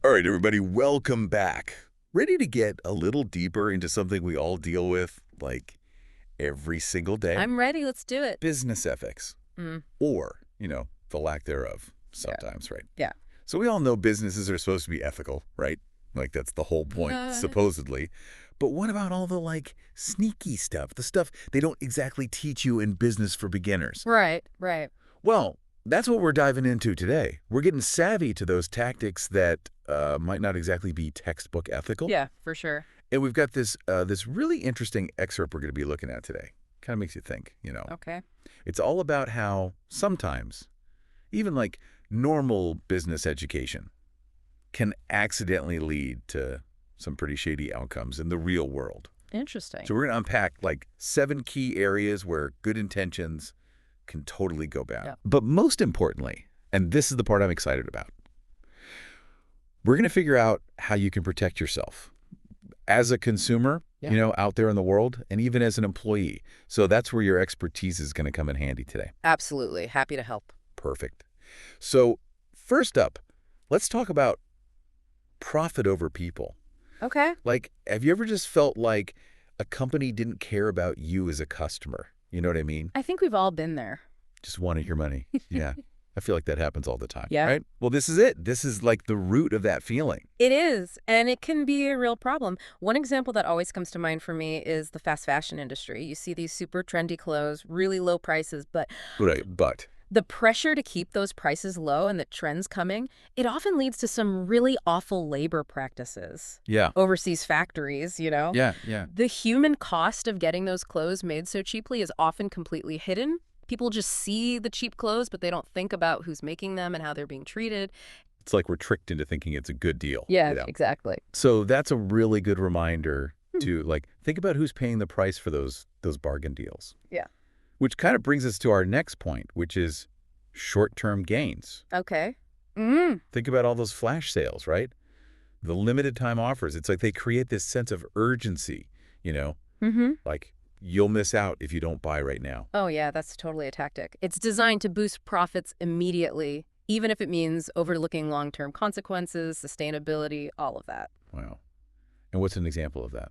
All right, everybody, welcome back. Ready to get a little deeper into something we all deal with, like, every single day? I'm ready. Let's do it. Business ethics. Mm, Or, the lack thereof yeah. sometimes, right? Yeah. So we all know businesses are supposed to be ethical, right? Like, that's the whole point, supposedly. But what about all the, sneaky stuff? The stuff they don't exactly teach you in business for beginners? Right, right. Well, that's what we're diving into today. We're getting savvy to those tactics that might not exactly be textbook ethical. Yeah, for sure. And we've got this really interesting excerpt we're going to be looking at today. Kind of makes you think. Okay. It's all about how sometimes, even like normal business education, can accidentally lead to some pretty shady outcomes in the real world. Interesting. So we're going to unpack like 7 key areas where good intentions can totally go bad. Yeah. But most importantly, and this is the part I'm excited about, we're going to figure out how you can protect yourself as a consumer, Yeah. out there in the world, and even as an employee. So that's where your expertise is going to come in handy today. Absolutely. Happy to help. Perfect. So first up, let's talk about profit over people. Okay. Like, have you ever just felt like a company didn't care about you as a customer? You know what I mean? I think we've all been there. Just wanted your money. Yeah. I feel like that happens all the time. Yeah. Right? Well, this is it. This is like the root of that feeling. It is, and it can be a real problem. One example that always comes to mind for me is the fast fashion industry. You see these super trendy clothes, really low prices, but Right. But the pressure to keep those prices low and the trends coming, it often leads to some really awful labor practices. yeah. Overseas factories, Yeah. Yeah. The human cost of getting those clothes made so cheaply is often completely hidden. People just see the cheap clothes, but they don't think about who's making them and how they're being treated. It's like we're tricked into thinking it's a good deal. Yeah, exactly. So that's a really good reminder to think about who's paying the price for those bargain deals. Yeah. Which kind of brings us to our next point, which is short-term gains. Okay. Think about all those flash sales, right? The limited time offers. It's like they create this sense of urgency, like you'll miss out if you don't buy right now. Oh, yeah, that's totally a tactic. It's designed to boost profits immediately, even if it means overlooking long-term consequences, sustainability, all of that. Wow. And what's an example of that?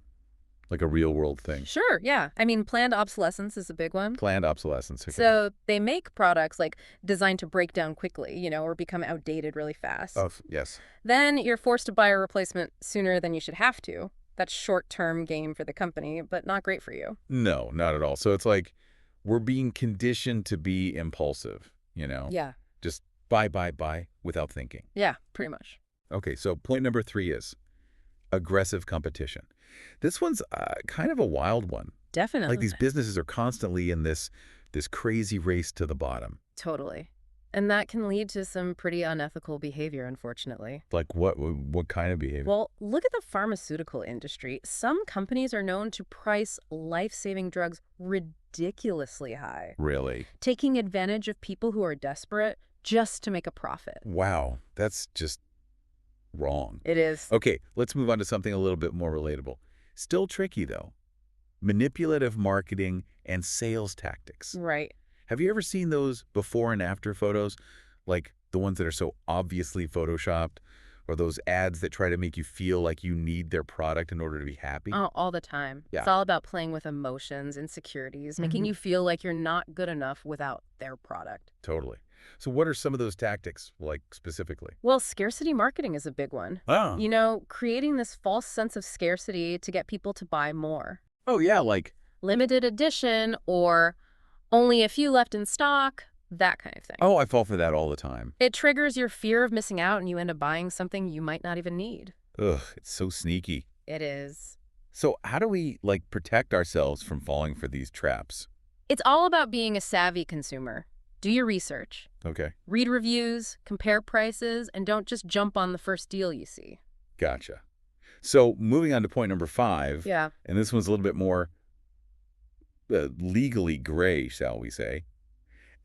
Like a real world thing? Sure, yeah. I mean, planned obsolescence is a big one. Planned obsolescence. Okay. So they make products designed to break down quickly, or become outdated really fast. Oh, yes. Then you're forced to buy a replacement sooner than you should have to. That's short-term gain for the company, but not great for you. No, not at all. So it's like we're being conditioned to be impulsive, Yeah. Just buy without thinking. Yeah, pretty much. Okay, so point number 3 is aggressive competition. This one's kind of a wild one. Definitely. Like these businesses are constantly in this crazy race to the bottom. Totally. And that can lead to some pretty unethical behavior, unfortunately. Like what kind of behavior? Well, look at the pharmaceutical industry. Some companies are known to price life-saving drugs ridiculously high, Really? taking advantage of people who are desperate just to make a profit. Wow, that's just wrong. It is. Okay, let's move on to something a little bit more relatable. Still tricky, though. Manipulative marketing and sales tactics. Right. Have you ever seen those before and after photos? Like the ones that are so obviously photoshopped, or those ads that try to make you feel like you need their product in order to be happy? Oh, all the time. Yeah. It's all about playing with emotions, insecurities, making you feel like you're not good enough without their product. Totally. So what are some of those tactics, like specifically? Well, scarcity marketing is a big one. Oh. Creating this false sense of scarcity to get people to buy more. Oh, yeah, like, Limited edition or only a few left in stock, that kind of thing. oh, I fall for that all the time. It triggers your fear of missing out and you end up buying something you might not even need. Ugh, it's so sneaky. It is. So how do we, protect ourselves from falling for these traps? It's all about being a savvy consumer. Do your research. Okay, Read reviews, compare prices, and don't just jump on the first deal you see. gotcha. So moving on to point number 5, Yeah. and this one's a little bit more legally gray, shall we say,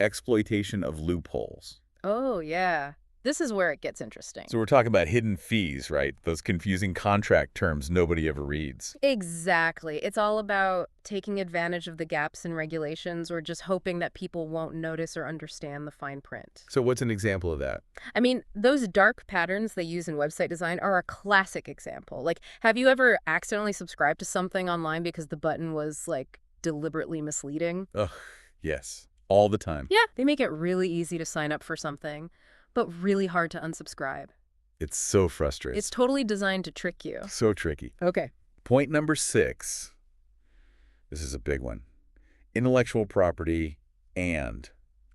exploitation of loopholes. Oh, yeah. This is where it gets interesting. So we're talking about hidden fees, right? Those confusing contract terms nobody ever reads. Exactly. It's all about taking advantage of the gaps in regulations or just hoping that people won't notice or understand the fine print. So what's an example of that? I mean, those dark patterns they use in website design are a classic example. Like, have you ever accidentally subscribed to something online because the button was, like, deliberately misleading? Ugh, yes. All the time. Yeah, they make it really easy to sign up for something, but really hard to unsubscribe. It's so frustrating. It's totally designed to trick you. So tricky. Okay. Point number 6. This is a big one. Intellectual property and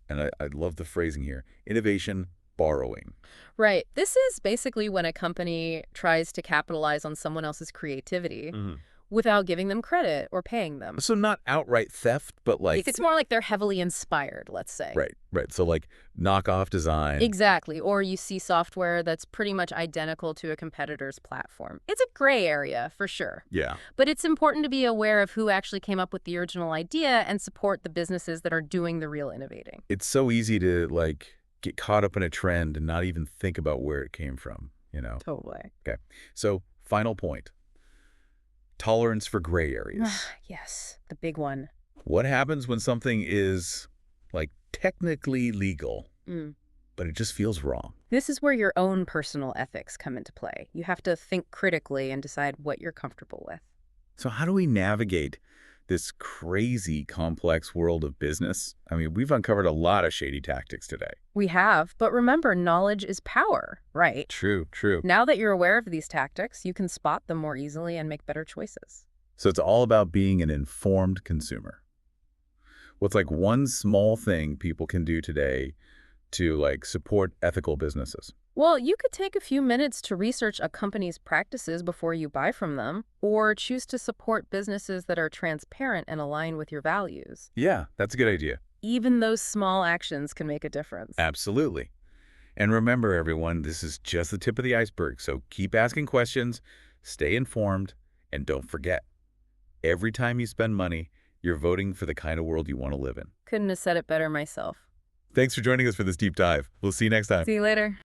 I love the phrasing here, innovation borrowing. Right. This is basically when a company tries to capitalize on someone else's creativity without giving them credit or paying them. So not outright theft, but like... It's more like they're heavily inspired, let's say. Right. So like knockoff design. Exactly. Or you see software that's pretty much identical to a competitor's platform. It's a gray area, for sure. Yeah. But it's important to be aware of who actually came up with the original idea and support the businesses that are doing the real innovating. It's so easy to like get caught up in a trend and not even think about where it came from, you know? Totally. Okay. So final point. Tolerance for gray areas. Yes, the big one. What happens when something is, like, technically legal, but it just feels wrong? This is where your own personal ethics come into play. You have to think critically and decide what you're comfortable with. So how do we navigate this crazy, complex world of business? I mean, we've uncovered a lot of shady tactics today. We have, but remember, knowledge is power, right? True. Now that you're aware of these tactics, you can spot them more easily and make better choices. So it's all about being an informed consumer. What's like one small thing people can do today to like support ethical businesses? Well, you could take a few minutes to research a company's practices before you buy from them, or choose to support businesses that are transparent and align with your values. Yeah, that's a good idea. Even those small actions can make a difference. Absolutely. And remember, everyone, this is just the tip of the iceberg. So keep asking questions, stay informed, and don't forget, every time you spend money, you're voting for the kind of world you want to live in. Couldn't have said it better myself. Thanks for joining us for this deep dive. We'll see you next time. See you later.